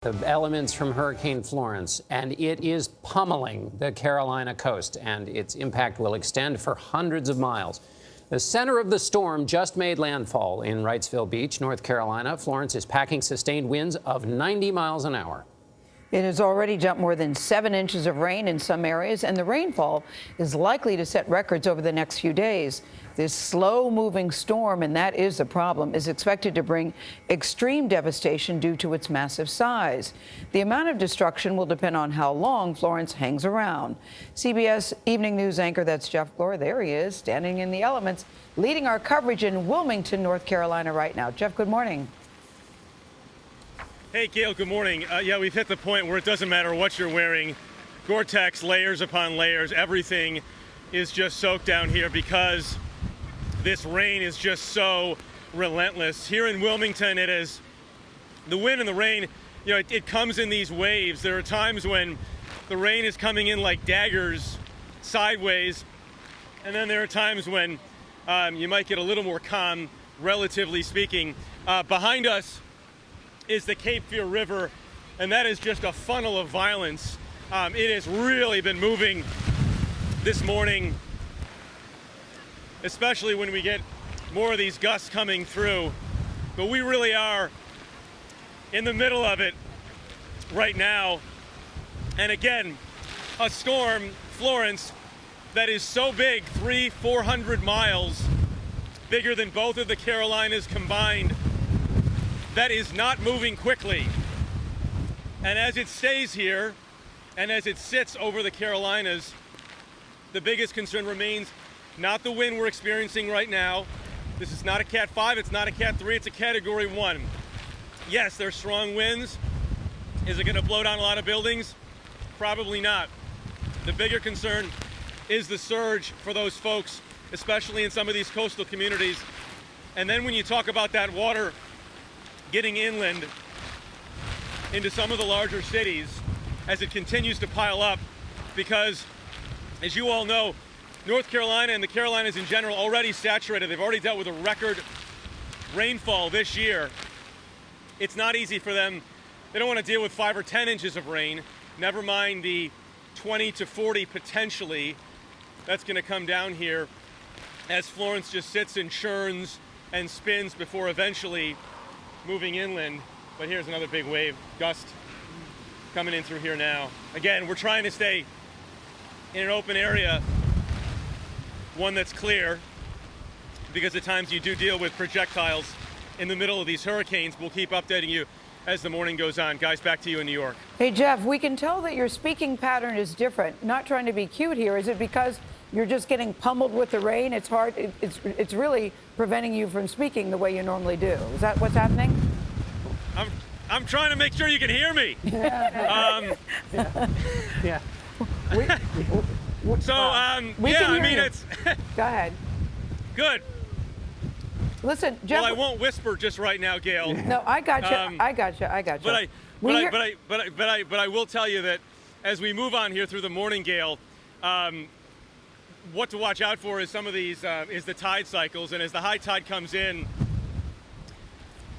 The elements from Hurricane Florence, and it is pummeling the Carolina coast, and its impact will extend for hundreds of miles. The center of the storm just made landfall in Wrightsville Beach, North Carolina. Florence is packing sustained winds of 90 miles an hour. It has already dumped more than 7 inches of rain in some areas, and the rainfall is likely to set records over the next few days. This slow-moving storm, and that is the problem, is expected to bring extreme devastation due to its massive size. The amount of destruction will depend on how long Florence hangs around. CBS Evening News anchor, that's Jeff Glor. There he is, standing in the elements, leading our coverage in Wilmington, North Carolina right now. Jeff, good morning. Hey, Gayle, good morning. Yeah, we've hit the point where it doesn't matter what you're wearing. Gore-Tex, layers upon layers, everything is just soaked down here because this rain is just so relentless. Here in Wilmington, it is the wind and the rain, it comes in these waves. There are times when the rain is coming in like daggers sideways, and then there are times when you might get a little more calm, relatively speaking. Behind us is the Cape Fear River, and that is just a funnel of violence. It has really been moving this morning, especially when we get more of these gusts coming through. But we really are in the middle of it right now. And again, a storm, Florence, that is so big, 400 miles, bigger than both of the Carolinas combined, that is not moving quickly. And as it stays here, and as it sits over the Carolinas, the biggest concern remains not the wind we're experiencing right now. This is not a Cat 5, it's not a Cat 3, it's a Category 1. Yes, there's strong winds. Is it going to blow down a lot of buildings? Probably not. The bigger concern is the surge for those folks, especially in some of these coastal communities. And then when you talk about that water getting inland into some of the larger cities as it continues to pile up, because as you all know, North Carolina and the Carolinas in general already saturated. They've already dealt with a record rainfall this year. It's not easy for them. They don't want to deal with 5 or 10 inches of rain, never mind the 20 to 40 potentially that's going to come down here as Florence just sits and churns and spins before eventually moving inland. But here's another big wave gust coming in through here now. Again, we're trying to stay in an open area, one that's clear, because at times you do deal with projectiles in the middle of these hurricanes. We'll keep updating you as the morning goes on. Guys, back to you in New York. Hey, Jeff, we can tell that your speaking pattern is different. Not trying to be cute here. Is it because you're just getting pummeled with the rain? It's hard. It's really preventing you from speaking the way you normally do. Is that what's happening? I'm trying to make sure you can hear me. Yeah. It's Go ahead. good. Listen, Jeff. Well, I won't whisper just right now, Gayle. No, I got you. I got you. But I will tell you that as we move on here through the morning, Gayle, what to watch out for is some of these is the tide cycles, and as the high tide comes in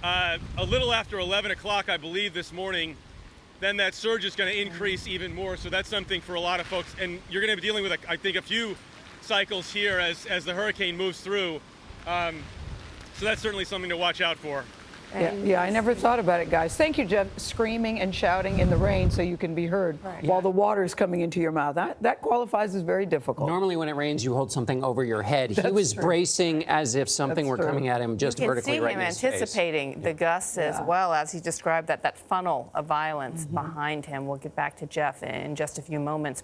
a little after 11 o'clock, I believe, this morning, then that surge is going to increase even more. So that's something for a lot of folks, and you're going to be dealing with, I think, a few cycles here as the hurricane moves through. So that's certainly something to watch out for. Yeah, I never thought about it, guys. Thank you, Jeff. Screaming and shouting in the rain so you can be heard while the water is coming into your mouth. That qualifies as very difficult. Normally when it rains, you hold something over your head. He was bracing as if something were coming at him just vertically right in his face. You can see him anticipating the gusts as well, as he described that funnel of violence behind him. We'll get back to Jeff in just a few moments.